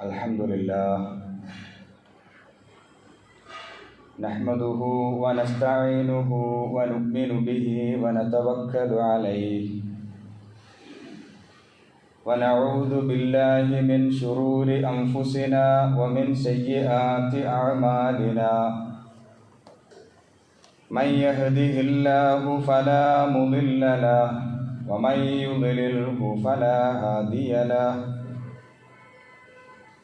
Alhamdulillah, nahmaduhu wa nasta'inuhu wa nu'minu bihi wa natawakkalu alayhi wa na'udhu billahi min shururi anfusina wa min sayyiati a'malina. Man yahdihillahu fala mudilla lahu wa man yudlilhu fala hadiya lahu.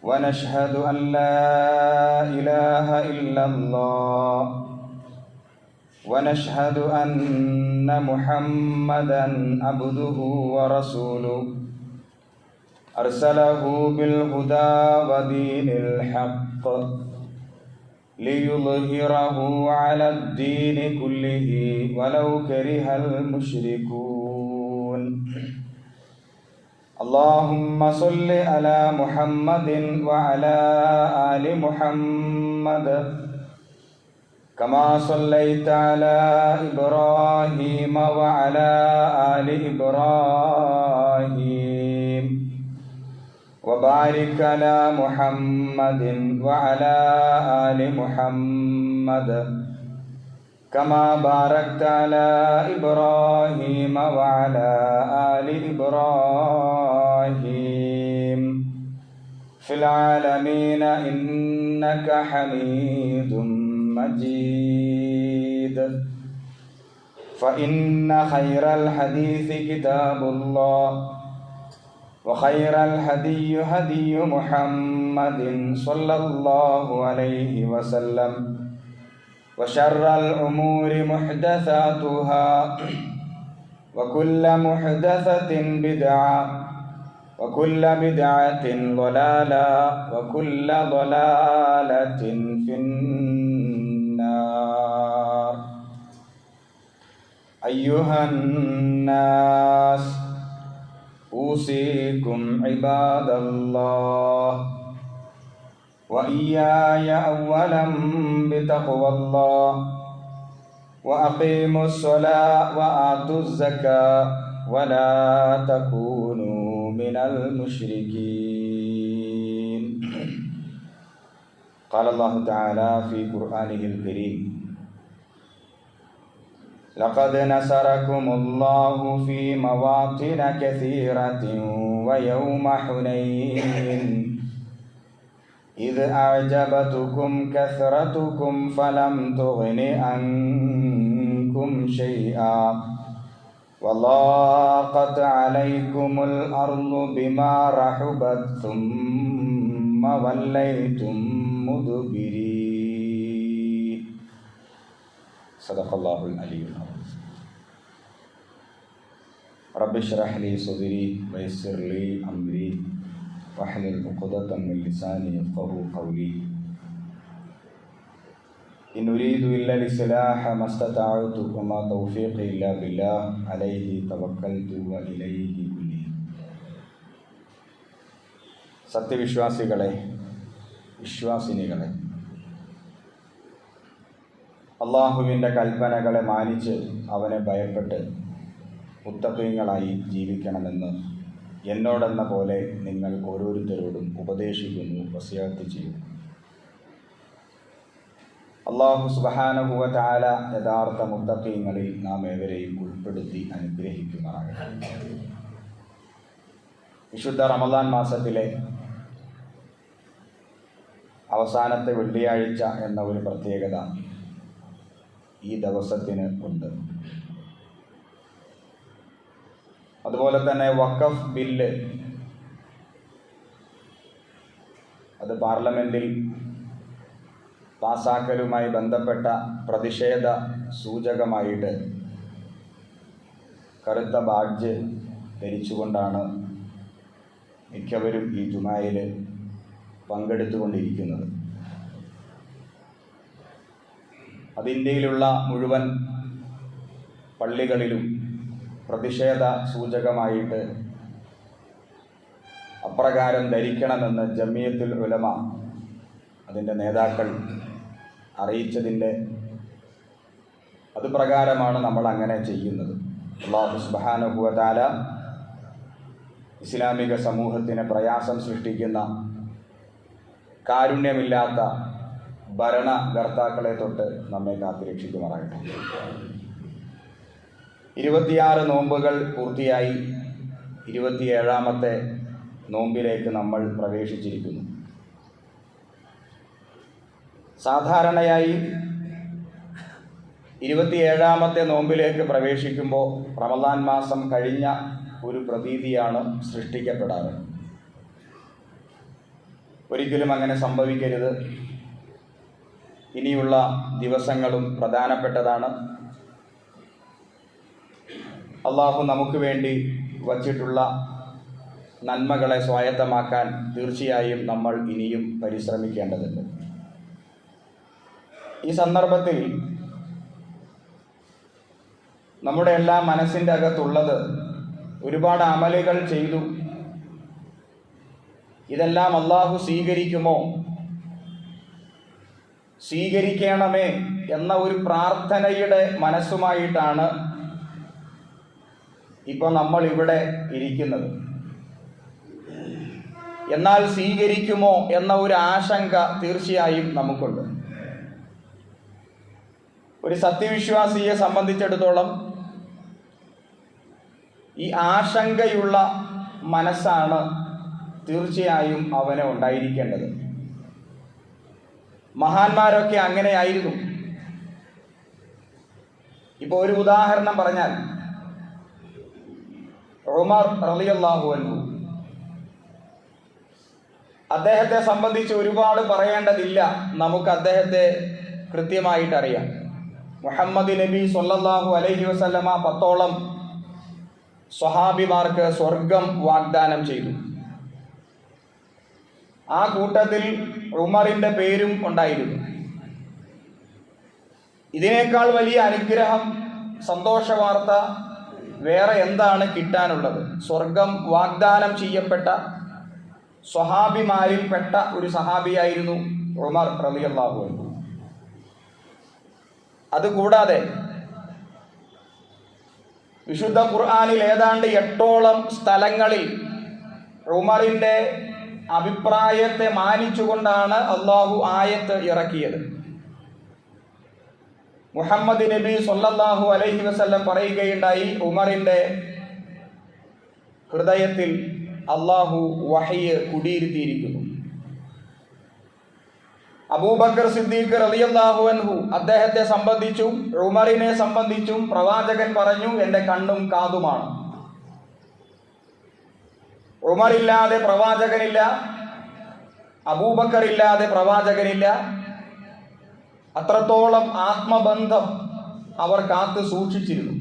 ونشهد أن لا إله إلا الله ونشهد أن محمدا عبده ورسوله أرسله بالهدى ودين الحق ليظهره على الدين كله ولو كره المشركون. اللهم صل على محمد وعلى آل محمد كما صليت على إبراهيم وعلى آل إبراهيم وبارك على محمد وعلى آل محمد كما باركت على إبراهيم وعلى آل إبراهيم في العالمين إنك حميد مجيد. فإن خير الحديث كتاب الله وخير الهدي هدي محمد صلى الله عليه وسلم وشر الأمور محدثاتها وكل محدثة بدعة وكل بدعة ضلالة وكل ضلالة في النار. أيها الناس أوصيكم عباد الله وإياي أولا بتقوى الله وأقيموا الصلاة وآتوا الزكاة ولا تكونوا من المشركين. قال الله تعالى في قرآنه الكريم: لقد نصركم الله في مواطن كثيرة ويوم حنين إذ أعجبتكم كثرتكم فلم تغن عنكم شيئا وضاقت عليكم الأرض بما رحبت ثم وليتم مدبرين. صدق الله العلي العظيم. رب اشرح لي صدري ويسر لي أمري واحلل عقدة من لساني يفقهوا قولي. إن أريد إلا الإصلاح ما استطعت وما توفيقي إلا بالله عليه توكلت وإليه أنيب. സത്യവിശ്വാസികളെ, വിശ്വാസിനികളെ, അള്ളാഹുവിൻ്റെ കൽപ്പനകളെ മാനിച്ച് അവനെ ഭയപ്പെട്ട് മുത്തഖീങ്ങളായി ജീവിക്കണമെന്ന് എന്നോടെന്ന പോലെ നിങ്ങൾ ഓരോരുത്തരോടും ഉപദേശിക്കുന്നു, വസിയത്ത് ചെയ്യുന്നു. അല്ലാഹു സുബ്ഹാനഹു വ തആല യഥാർത്ഥ മുത്തഖീങ്ങളിൽ നാം ഏവരെയും ഉൾപ്പെടുത്തി അനുഗ്രഹിക്കുമാറാകട്ടെ. വിശുദ്ധ റമദാൻ മാസത്തിലെ അവസാനത്തെ വെള്ളിയാഴ്ച എന്ന ഒരു പ്രത്യേകത ഈ ദിവസത്തിന് ഉണ്ട്. അതുപോലെ തന്നെ വഖഫ് ബില്ല് അത് പാർലമെൻറ്റിൽ പാസാക്കലുമായി ബന്ധപ്പെട്ട പ്രതിഷേധ സൂചകമായിട്ട് കറുത്ത ബാഡ്ജ് ധരിച്ചുകൊണ്ടാണ് മിക്കവരും ഈ ജുമായിൽ പങ്കെടുത്തുകൊണ്ടിരിക്കുന്നത്. അത് ഇന്ത്യയിലുള്ള മുഴുവൻ പള്ളികളിലും പ്രതിഷേധ സൂചകമായിട്ട് അപ്രകാരം ധരിക്കണമെന്ന് ജമിയത്തുൽ ഉലമ അതിൻ്റെ നേതാക്കൾ അറിയിച്ചതിൻ്റെ അതുപ്രകാരമാണ് നമ്മൾ അങ്ങനെ ചെയ്യുന്നത്. അല്ലാഹു സുബ്ഹാനഹു വ തആല ഇസ്ലാമിക സമൂഹത്തിന് പ്രയാസം സൃഷ്ടിക്കുന്ന കാരുണ്യമില്ലാത്ത ഭരണകർത്താക്കളെ തൊട്ട് നമ്മെ കാത്തുരക്ഷിക്കുമാറാകട്ടെ. 26 നോമ്പുകൾ പൂർത്തിയായി 27ാമത്തെ നോമ്പിലേക്ക് നമ്മൾ പ്രവേശിച്ചിരിക്കുന്നു. സാധാരണയായി 27ാമത്തെ നോമ്പിലേക്ക് പ്രവേശിക്കുമ്പോൾ റമദാൻ മാസം കഴിഞ്ഞ ഒരു പ്രതീതിയാണ് സൃഷ്ടിക്കപ്പെടാറ്. ഒരിക്കലും അങ്ങനെ സംഭവിക്കരുത്. ഇനിയുള്ള ദിവസങ്ങളും പ്രധാനപ്പെട്ടതാണ്. അള്ളാഹു നമുക്ക് വേണ്ടി വച്ചിട്ടുള്ള നന്മകളെ സ്വായത്തമാക്കാൻ തീർച്ചയായും നമ്മൾ ഇനിയും പരിശ്രമിക്കേണ്ടതുണ്ട്. ഈ സന്ദർഭത്തിൽ നമ്മുടെ എല്ലാ മനസ്സിൻ്റെ അകത്തുള്ളത് ഒരുപാട് അമലുകൾ ചെയ്തു, ഇതെല്ലാം അള്ളാഹു സ്വീകരിക്കുമോ, സ്വീകരിക്കണമേ എന്ന ഒരു പ്രാർത്ഥനയുടെ മനസ്സുമായിട്ടാണ് ഇപ്പോൾ നമ്മൾ ഇവിടെ ഇരിക്കുന്നത്. എന്നാൽ സ്വീകരിക്കുമോ എന്ന ഒരു ആശങ്ക തീർച്ചയായും നമുക്കുണ്ട്. ഒരു സത്യവിശ്വാസിയെ സംബന്ധിച്ചിടത്തോളം ഈ ആശങ്കയുള്ള മനസ്സാണ് തീർച്ചയായും അവന് ഉണ്ടായിരിക്കേണ്ടത്. മഹാന്മാരൊക്കെ അങ്ങനെയായിരുന്നു. ഇപ്പോൾ ഒരു ഉദാഹരണം പറഞ്ഞാൽ, ഉമർ റളിയല്ലാഹു അൻഹു, അദ്ദേഹത്തെ സംബന്ധിച്ച് ഒരുപാട് പറയേണ്ടതില്ല, നമുക്ക് അദ്ദേഹത്തെ കൃത്യമായിട്ടറിയാം. മുഹമ്മദ് നബി സ്വല്ലല്ലാഹു അലൈഹി വസല്ലമ 10ഓളം സ്വഹാബിമാർക്ക് സ്വർഗം വാഗ്ദാനം ചെയ്തു. ആ കൂട്ടത്തിൽ ഉമറിൻ്റെ പേരും ഉണ്ടായിരുന്നു. ഇതിനേക്കാൾ വലിയ അനുഗ്രഹം, സന്തോഷവാർത്ത വേറെ എന്താണ് കിട്ടാനുള്ളത്? സ്വർഗം വാഗ്ദാനം ചെയ്യപ്പെട്ട സ്വഹാബിമാരിൽ പെട്ട ഒരു സഹാബിയായിരുന്നു ഉമർ റളിയല്ലാഹു അൻഹു. അതുകൂടാതെ വിശുദ്ധ ഖുർആനിൽ ഏതാണ്ട് 8ഓളം സ്ഥലങ്ങളിൽ ഉമറിൻ്റെ അഭിപ്രായത്തെ മാനിച്ചുകൊണ്ടാണ് അള്ളാഹു ആയത്ത് ഇറക്കിയത്. മുഹമ്മദ് നബി സ്വല്ലല്ലാഹു അലൈഹി വസല്ലം പറയുകയുണ്ടായി, ഉമറിൻ്റെ ഹൃദയത്തിൽ അള്ളാഹു വഹയ്യ് കുടിയിരുത്തിയിരിക്കുന്നു. അബൂബക്കർ സിദ്ദീഖ് റളിയല്ലാഹു അൻഹു, അദ്ദേഹത്തെ സംബന്ധിച്ചും ഉമറിനെ സംബന്ധിച്ചും പ്രവാചകൻ പറഞ്ഞു, എൻ്റെ കണ്ണും കാതുമാണ്. ഉമറില്ലാതെ പ്രവാചകനില്ല, അബൂബക്കർ ഇല്ലാതെ പ്രവാചകനില്ല. അത്രത്തോളം ആത്മബന്ധം അവർ കാത്തു സൂക്ഷിച്ചിരുന്നു.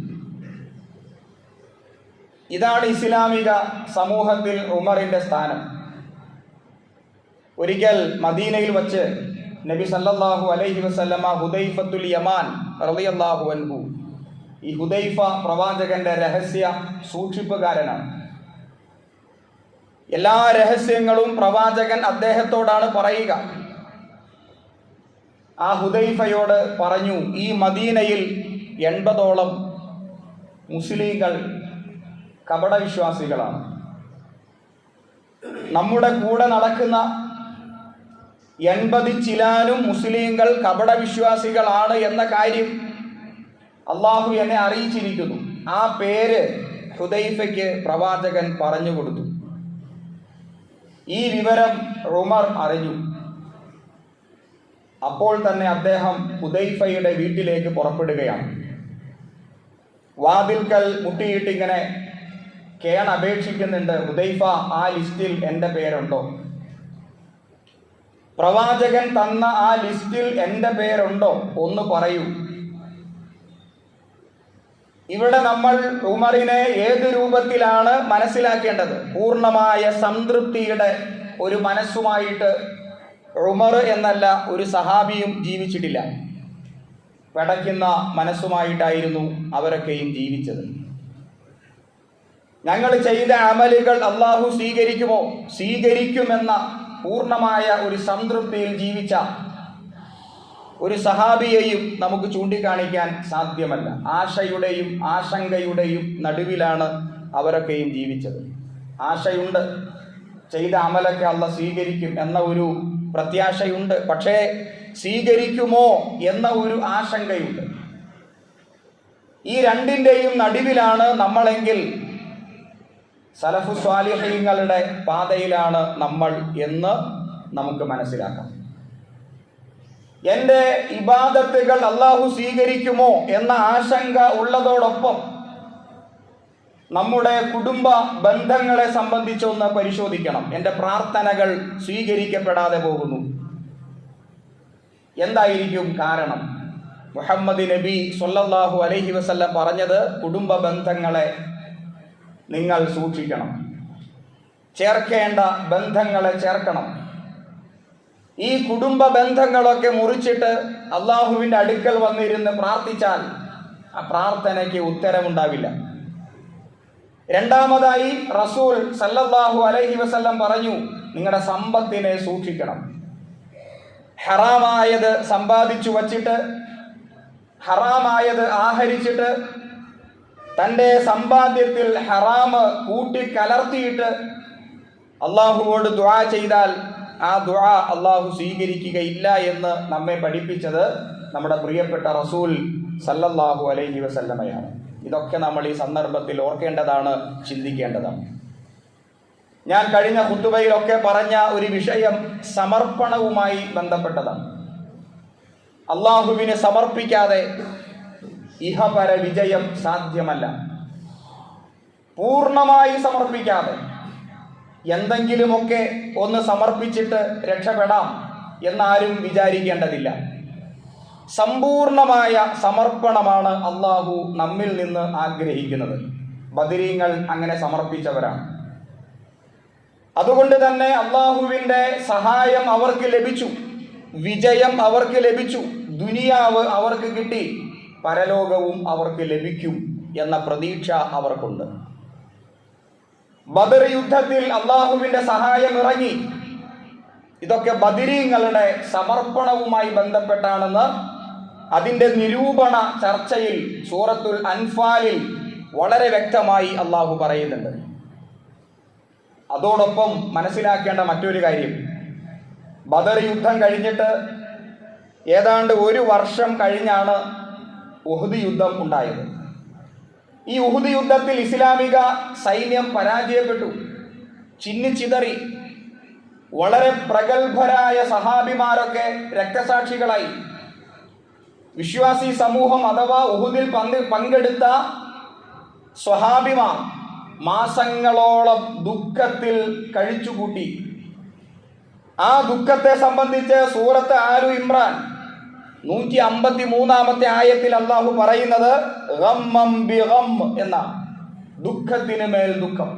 ഇതാണ് ഇസ്ലാമിക സമൂഹത്തിൽ ഉമറിൻ്റെ സ്ഥാനം. ഒരിക്കൽ മദീനയിൽ വച്ച് നബി സല്ലല്ലാഹു അലൈഹി വസല്ലമ ഹുദൈഫത്തുൽ യമാൻ റളിയല്ലാഹു അൻഹു, ഈ ഹുദൈഫ പ്രവാചകന്റെ രഹസ്യ സൂക്ഷിപ്പുകാരനാണ്. എല്ലാ രഹസ്യങ്ങളും പ്രവാചകൻ അദ്ദേഹത്തോടാണ് പറയുക. ആ ഹുദൈഫയോട് പറഞ്ഞു, ഈ മദീനയിൽ 80ഓളം മുസ്ലിങ്ങൾ കപടവിശ്വാസികളാണ്. നമ്മുടെ കൂടെ നടക്കുന്ന 80 ചിലാനും മുസ്ലിങ്ങൾ കപടവിശ്വാസികളാണ് എന്ന കാര്യം അള്ളാഹു എന്നെ അറിയിച്ചിരിക്കുന്നു. ആ പേര് ഹുദൈഫയ്ക്ക് പ്രവാചകൻ പറഞ്ഞു കൊടുത്തു. ഈ വിവരം ഉമർ അറിഞ്ഞു. അപ്പോൾ തന്നെ അദ്ദേഹം ഹുദൈഫയുടെ വീട്ടിലേക്ക് പുറപ്പെടുകയാണ്. വാതിൽക്കൽ മുട്ടിയിട്ടിങ്ങനെ അപേക്ഷിക്കുന്നുണ്ട്, ഹുദൈഫ, ആ ലിസ്റ്റിൽ എൻ്റെ പേരുണ്ടോ? പ്രവാചകൻ തന്ന ആ ലിസ്റ്റിൽ എൻ്റെ പേരുണ്ടോ? ഒന്ന് പറയൂ. ഇവിടെ നമ്മൾ ഉമറിനെ ഏത് രൂപത്തിലാണ് മനസ്സിലാക്കേണ്ടത്? പൂർണ്ണമായ സംതൃപ്തിയുടെ ഒരു മനസ്സുമായിട്ട് ഉമർ എന്നല്ല ഒരു സഹാബിയും ജീവിച്ചിട്ടില്ല. പടയ്ക്കുന്ന മനസ്സുമായിട്ടായിരുന്നു അവരൊക്കെയും ജീവിച്ചത്. ഞങ്ങൾ ചെയ്ത അമലുകൾ അള്ളാഹു സ്വീകരിക്കുമോ? സ്വീകരിക്കുമെന്ന പൂർണ്ണമായ ഒരു സംതൃപ്തിയിൽ ജീവിച്ച ഒരു സഹാബിയെയും നമുക്ക് ചൂണ്ടിക്കാണിക്കാൻ സാധ്യമല്ല. ആശയുടെയും ആശങ്കയുടെയും നടുവിലാണ് അവരൊക്കെയും ജീവിച്ചത്. ആശയുണ്ട്, ചെയ്ത അമലൊക്കെ അള്ളാഹ് സ്വീകരിക്കും എന്ന ഒരു പ്രത്യാശയുണ്ട്. പക്ഷേ സ്വീകരിക്കുമോ എന്ന ഒരു ആശങ്കയുണ്ട്. ഈ രണ്ടിൻ്റെയും നടുവിലാണ് നമ്മളെങ്കിൽ സലഫു സ്വാലിഹീങ്ങളുടെ പാതയിലാണ് നമ്മൾ എന്ന് നമുക്ക് മനസ്സിലാക്കാം. എൻ്റെ ഇബാദത്തുകൾ അള്ളാഹു സ്വീകരിക്കുമോ എന്ന ആശങ്ക ഉള്ളതോടൊപ്പം നമ്മുടെ കുടുംബ ബന്ധങ്ങളെ സംബന്ധിച്ചൊന്ന് പരിശോധിക്കണം. എൻ്റെ പ്രാർത്ഥനകൾ സ്വീകരിക്കപ്പെടാതെ പോകുന്നു. എന്തായിരിക്കും കാരണം? മുഹമ്മദ് നബി സ്വല്ലല്ലാഹു അലൈഹി വസല്ലം പറഞ്ഞത്, കുടുംബ ബന്ധങ്ങളെ നിങ്ങൾ സൂക്ഷിക്കണം, ചേർക്കേണ്ട ബന്ധങ്ങളെ ചേർക്കണം. ഈ കുടുംബ ബന്ധങ്ങളൊക്കെ മുറിച്ചിട്ട് അള്ളാഹുവിൻ്റെ അടുക്കൽ വന്നിരുന്ന് പ്രാർത്ഥിച്ചാൽ ആ പ്രാർത്ഥനയ്ക്ക് ഉത്തരമുണ്ടാവില്ല. രണ്ടാമതായി റസൂൽ സല്ലല്ലാഹു അലൈഹി വസല്ലം പറഞ്ഞു, നിങ്ങളുടെ സമ്പത്തിനെ സൂക്ഷിക്കണം. ഹറാമായത് സമ്പാദിച്ചു വച്ചിട്ട്, ഹറാമായത് ആഹരിച്ചിട്ട്, തൻ്റെ സമ്പാദ്യത്തിൽ ഹറാമ് കൂട്ടിക്കലർത്തിയിട്ട് അള്ളാഹുവോട് ദുആ ചെയ്താൽ ആ ദുആ അള്ളാഹു സ്വീകരിക്കുകയില്ല എന്ന് നമ്മെ പഠിപ്പിച്ചത് നമ്മുടെ പ്രിയപ്പെട്ട റസൂൽ സല്ലല്ലാഹു അലൈഹി വസല്ലമയാണ്. ഇതൊക്കെ നമ്മൾ ഈ സന്ദർഭത്തിൽ ഓർക്കേണ്ടതാണ്, ചിന്തിക്കേണ്ടതാണ്. ഞാൻ കഴിഞ്ഞ ഖുതുബയിലൊക്കെ പറഞ്ഞ ഒരു വിഷയം സമർപ്പണവുമായി ബന്ധപ്പെട്ടതാണ്. അള്ളാഹുവിനെ സമർപ്പിക്കാതെ ഇഹപര വിജയം സാധ്യമല്ല. പൂർണ്ണമായി സമർപ്പിക്കാതെ എന്തെങ്കിലുമൊക്കെ ഒന്ന് സമർപ്പിച്ചിട്ട് രക്ഷപ്പെടാം എന്നാരും വിചാരിക്കേണ്ടതില്ല. സമ്പൂർണമായ സമർപ്പണമാണ് അള്ളാഹു നമ്മിൽ നിന്ന് ആഗ്രഹിക്കുന്നത്. ബദരീങ്ങൾ അങ്ങനെ സമർപ്പിച്ചവരാണ്. അതുകൊണ്ട് തന്നെ അള്ളാഹുവിൻ്റെ സഹായം അവർക്ക് ലഭിച്ചു, വിജയം അവർക്ക് ലഭിച്ചു, ദുനിയാവ് അവർക്ക് കിട്ടി, പരലോകവും അവർക്ക് ലഭിക്കും എന്ന പ്രതീക്ഷ അവർക്കുണ്ട്. ബദർ യുദ്ധത്തിൽ അള്ളാഹുവിൻ്റെ സഹായം ഇറങ്ങി. ഇതൊക്കെ ബദരീങ്ങളുടെ സമർപ്പണവുമായി ബന്ധപ്പെട്ടാണെന്ന് അതിൻ്റെ നിരൂപണ ചർച്ചയിൽ സൂറത്തുൽ അൻഫാലിൽ വളരെ വ്യക്തമായി അള്ളാഹു പറയുന്നുണ്ട്. അതോടൊപ്പം മനസ്സിലാക്കേണ്ട മറ്റൊരു കാര്യം, ബദർ യുദ്ധം കഴിഞ്ഞിട്ട് ഏതാണ്ട് 1 വർഷം കഴിഞ്ഞാണ് ഉഹുദ് യുദ്ധം ഉണ്ടായത്. ഈ ഉഹുദ് യുദ്ധത്തിൽ ഇസ്ലാമിക സൈന്യം പരാജയപ്പെട്ടു, ചിന്നിച്ചിതറി. വളരെ പ്രഗത്ഭരായ സഹാബിമാരൊക്കെ രക്തസാക്ഷികളായി. വിശ്വാസി സമൂഹം അഥവാ ഉഹുദിൽ പങ്കെടുത്ത സ്വഹാബിമാർ മാസങ്ങളോളം ദുഃഖത്തിൽ കഴിച്ചുകൂട്ടി. ആ ദുഃഖത്തെ സംബന്ധിച്ച് സൂറത്ത് ആലു ഇമ്രാൻ 153 ആയത്തിൽ അള്ളാഹു പറയുന്നത് ഗമ്മം ബിഗം എന്ന, ദുഃഖത്തിന് മേൽ ദുഃഖം.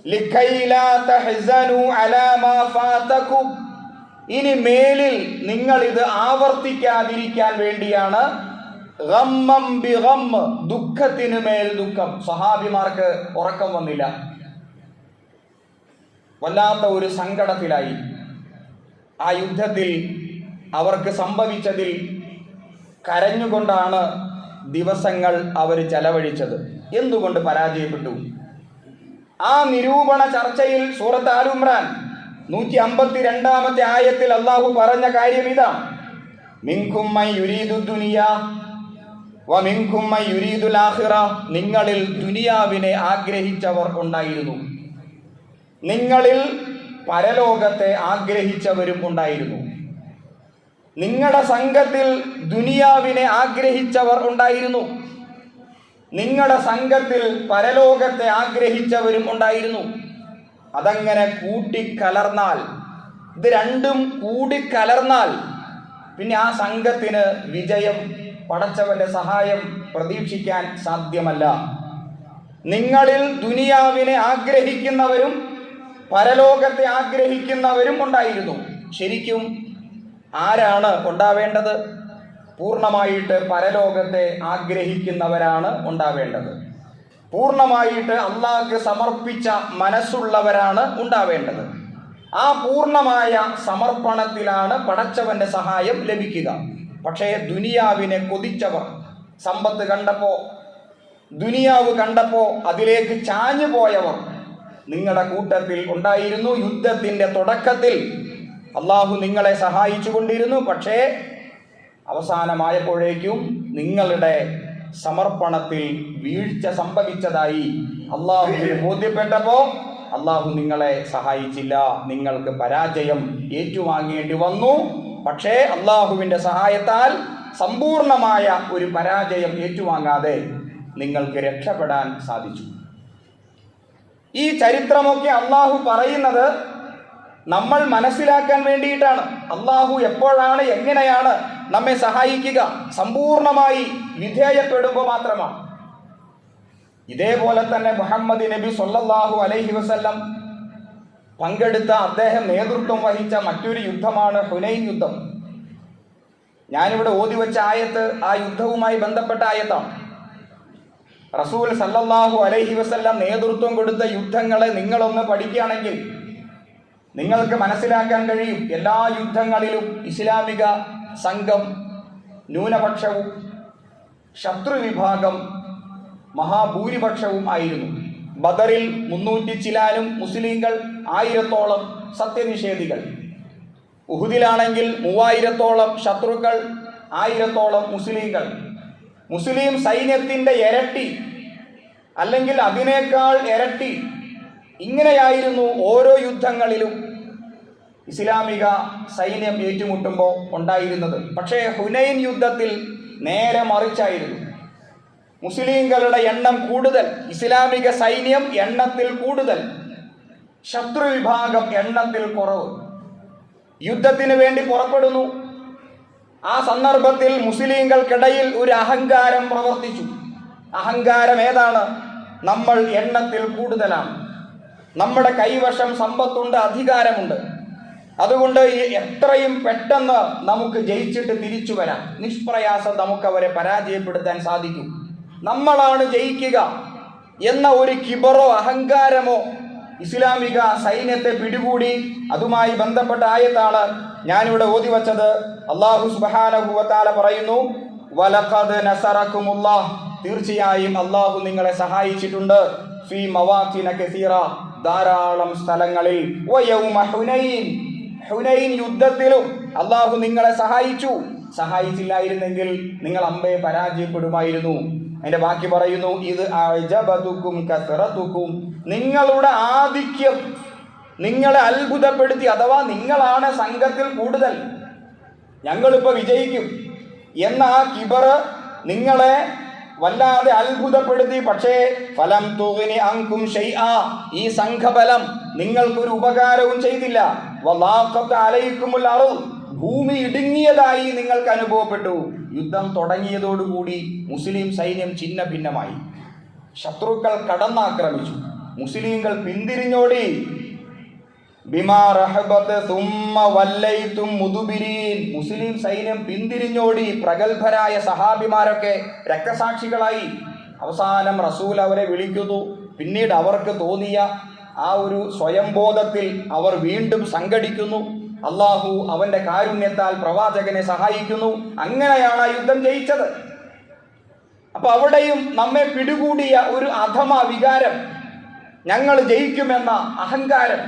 ലിക്കൈ ലാ തഹ്സനു അലാ മാ ഫാതകും, ഇനി മേലിൽ നിങ്ങൾ ഇത് ആവർത്തിക്കാതിരിക്കാൻ വേണ്ടിയാണ് ഗമ്മം ബിഗം, ദുഃഖത്തിന് മേൽ ദുഃഖം. സഹാബിമാർക്ക് ഉറക്കം വന്നില്ല, വല്ലാത്ത ഒരു സങ്കടത്തിലായി. ആ യുദ്ധത്തിൽ അവർക്ക് സംഭവിച്ചതിൽ കരഞ്ഞുകൊണ്ടാണ് ദിവസങ്ങൾ അവർ ചെലവഴിച്ചത്. എന്തുകൊണ്ട് പരാജയപ്പെട്ടു? ആ നിരൂപണ ചർച്ചയിൽ സൂറത്ത് ആൽ ഇമ്രാൻ 152 ആയത്തിൽ അള്ളാഹു പറഞ്ഞ കാര്യം ഇതാ, മിൻകും മൻ യുരീദു ദുനിയ വ മിൻകും മൻ യുരീദുൽ ആഖിറ, നിങ്ങളിൽ ദുനിയാവിനെ ആഗ്രഹിച്ചവർ ഉണ്ടായിരുന്നു, നിങ്ങളിൽ പരലോകത്തെ ആഗ്രഹിച്ചവരും ഉണ്ടായിരുന്നു. നിങ്ങളുടെ സംഘത്തിൽ ദുനിയാവിനെ ആഗ്രഹിച്ചവർ ഉണ്ടായിരുന്നു, നിങ്ങളുടെ സംഘത്തിൽ പരലോകത്തെ ആഗ്രഹിച്ചവരും ഉണ്ടായിരുന്നു. അതങ്ങനെ കൂട്ടിക്കലർന്നാൽ, ഇത് രണ്ടും കൂടിക്കലർന്നാൽ പിന്നെ ആ സംഘത്തിന് വിജയം, പടച്ചവന്റെ സഹായം പ്രതീക്ഷിക്കാൻ സാധ്യമല്ല. നിങ്ങളിൽ ദുനിയാവിനെ ആഗ്രഹിക്കുന്നവരും പരലോകത്തെ ആഗ്രഹിക്കുന്നവരും ഉണ്ടായിരുന്നു. ശരിക്കും ആരാണ് ഉണ്ടാവേണ്ടത്? പൂർണ്ണമായിട്ട് പരലോകത്തെ ആഗ്രഹിക്കുന്നവരാണ് ഉണ്ടാവേണ്ടത്. പൂർണ്ണമായിട്ട് അള്ളാഹ്ക്ക് സമർപ്പിച്ച മനസ്സുള്ളവരാണ് ഉണ്ടാവേണ്ടത്. ആ പൂർണ്ണമായ സമർപ്പണത്തിലാണ് പടച്ചവന്റെ സഹായം ലഭിക്കുക. പക്ഷേ ദുനിയാവിനെ കൊതിച്ചവർ, സമ്പത്ത് കണ്ടപ്പോൾ, ദുനിയാവ് കണ്ടപ്പോൾ അതിലേക്ക് ചാഞ്ഞു പോയവർ നിങ്ങളുടെ കൂട്ടത്തിൽ ഉണ്ടായിരുന്നു. യുദ്ധത്തിന്റെ തുടക്കത്തിൽ അള്ളാഹു നിങ്ങളെ സഹായിച്ചു കൊണ്ടിരുന്നു. പക്ഷേ അവസാനമായപ്പോഴേക്കും നിങ്ങളുടെ സമർപ്പണത്തിൽ വീഴ്ച സംഭവിച്ചതായി അള്ളാഹുവിന് ബോധ്യപ്പെട്ടപ്പോൾ അള്ളാഹു നിങ്ങളെ സഹായിച്ചില്ല. നിങ്ങൾക്ക് പരാജയം ഏറ്റുവാങ്ങേണ്ടി വന്നു. പക്ഷേ അള്ളാഹുവിൻ്റെ സഹായത്താൽ സമ്പൂർണമായ ഒരു പരാജയം ഏറ്റുവാങ്ങാതെ നിങ്ങൾക്ക് രക്ഷപ്പെടാൻ സാധിച്ചു. ഈ ചരിത്രമൊക്കെ അള്ളാഹു പറയുന്നത് നമ്മൾ മനസ്സിലാക്കാൻ വേണ്ടിയിട്ടാണ്. അള്ളാഹു എപ്പോഴാണ്, എങ്ങനെയാണ് നമ്മെ സഹായിക്കുക? സമ്പൂർണമായി വിധേയപ്പെടുമ്പോൾ മാത്രമാണ്. ഇതേപോലെ തന്നെ മുഹമ്മദ് നബി സല്ലല്ലാഹു അലൈഹി വസല്ലം പങ്കെടുത്ത, അദ്ദേഹം നേതൃത്വം വഹിച്ച മറ്റൊരു യുദ്ധമാണ് ഹുനൈൻ യുദ്ധം. ഞാനിവിടെ ഓതിവെച്ച ആയത്ത് ആ യുദ്ധവുമായി ബന്ധപ്പെട്ട ആയത്താണ്. റസൂൽ സല്ലല്ലാഹു അലൈഹി വസല്ലം നേതൃത്വം കൊടുത്ത യുദ്ധങ്ങളെ നിങ്ങളൊന്ന് പഠിക്കുകയാണെങ്കിൽ നിങ്ങൾക്ക് മനസ്സിലാക്കാൻ കഴിയും. എല്ലാ യുദ്ധങ്ങളിലും ഇസ്ലാമിക സംഘം ന്യൂനപക്ഷവും ശത്രു വിഭാഗം മഹാഭൂരിപക്ഷവും ആയിരുന്നു. ബദറിൽ 300 ചിലാനും മുസ്ലിങ്ങൾ 1000-ഓളം സത്യനിഷേധികൾ. ഉഹുദിലാണെങ്കിൽ 3000-ഓളം ശത്രുക്കൾ, 1000-ഓളം മുസ്ലിങ്ങൾ. മുസ്ലിം സൈന്യത്തിൻ്റെ ഇരട്ടി അല്ലെങ്കിൽ അതിനേക്കാൾ ഇരട്ടി, ഇങ്ങനെയായിരുന്നു ഓരോ യുദ്ധങ്ങളിലും ഇസ്ലാമിക സൈന്യം ഏറ്റുമുട്ടുമ്പോൾ ഉണ്ടായിരുന്നത്. പക്ഷേ ഹുനൈൻ യുദ്ധത്തിൽ നേരെ മറിച്ചായിരുന്നു. മുസ്ലിങ്ങളുടെ എണ്ണം കൂടുതൽ, ഇസ്ലാമിക സൈന്യം എണ്ണത്തിൽ കൂടുതൽ, ശത്രു വിഭാഗം എണ്ണത്തിൽ കുറവ്. യുദ്ധത്തിന് വേണ്ടി പുറപ്പെടുന്നു. ആ സന്ദർഭത്തിൽ മുസ്ലിങ്ങൾക്കിടയിൽ ഒരു അഹങ്കാരം പ്രവർത്തിച്ചു. അഹങ്കാരം ഏതാണ്? നമ്മൾ എണ്ണത്തിൽ കൂടുതലാണ്, നമ്മുടെ കൈവശം സമ്പത്തുണ്ട്, അധികാരമുണ്ട്, അതുകൊണ്ട് എത്രയും പെട്ടെന്ന് നമുക്ക് ജയിച്ചിട്ട് തിരിച്ചു വരാം, നിഷ്പ്രയാസം നമുക്ക് അവരെ പരാജയപ്പെടുത്താൻ സാധിക്കും, നമ്മളാണ് ജയിക്കുക എന്ന ഒരു കിബറോ അഹങ്കാരമോ ഇസ്ലാമിക സൈന്യത്തെ പിടികൂടി. അതുമായി ബന്ധപ്പെട്ട ആയത്താണ് ഞാനിവിടെ ഓതിവച്ചത്. അല്ലാഹു സുബ്ഹാനഹു വ തആല പറയുന്നു, വലഖദ് നസറകുമുല്ലാഹ്, തീർച്ചയായും അല്ലാഹു നിങ്ങളെ സഹായിച്ചിട്ടുണ്ട്, ഫീ മവാഖിന കസീറ, ധാരാളം സ്ഥലങ്ങളിൽ, വയൗമ ഹുനൈൻ, ഹുനൈൻ യുദ്ധത്തിലും അല്ലാഹു നിങ്ങളെ സഹായിച്ചു. സഹായിച്ചില്ലായിരുന്നെങ്കിൽ നിങ്ങൾ അമ്പേ പരാജയപ്പെടുമായിരുന്നു. അതിന്റെ ബാക്കി പറയുന്നു, ഇത് അഅജബതുകും കസറതുകും, നിങ്ങളുടെ ആധിക്യം നിങ്ങളെ അത്ഭുതപ്പെടുത്തി, അഥവാ നിങ്ങളാണ് സംഘത്തിൽ കൂടുതൽ, ഞങ്ങളിപ്പോൾ വിജയിക്കും എന്ന ആ കിബറ് നിങ്ങളെ വല്ലാതെ അത്ഭുതപ്പെടുത്തി. പക്ഷേ ഫലം തുഗ്നി അൻകും ശൈആ, ഈ സംഘബലം നിങ്ങൾക്കൊരു ഉപകാരവും ചെയ്തില്ല. വലാഖത അലൈക്കുമുൽ അർദ്, ഭൂമി ഇടുങ്ങിയതായി നിങ്ങൾക്ക് അനുഭവപ്പെട്ടു. യുദ്ധം തുടങ്ങിയതോടുകൂടി മുസ്ലിം സൈന്യം ഛിന്ന ഭിന്നമായി. ശത്രുക്കൾ കടന്നാക്രമിച്ചു, മുസ്ലിങ്ങൾ പിന്തിരിഞ്ഞോടി. ബിമാ റഹബത സുമ്മ വല്ലൈതും മുദ്ബിരീൻ, മുസ്ലിം സൈന്യം പിന്തിരിഞ്ഞോടി. പ്രഗത്ഭരായ സഹാബിമാരൊക്കെ രക്തസാക്ഷികളായി. അവസാനം റസൂൽ അവരെ വിളിക്കുന്നു. പിന്നീട് അവർക്ക് തോന്നിയ ആ ഒരു സ്വയംബോധത്തിൽ അവർ വീണ്ടും സംഘടിക്കുന്നു. അള്ളാഹു അവന്റെ കാരുണ്യത്താൽ പ്രവാചകനെ സഹായിക്കുന്നു. അങ്ങനെയാണ് ആ യുദ്ധം ജയിച്ചത്. അപ്പൊ അവിടെയും നമ്മെ പിടികൂടിയ ഒരു അധമ വികാരം, ഞങ്ങൾ ജയിക്കുമെന്ന അഹങ്കാരം,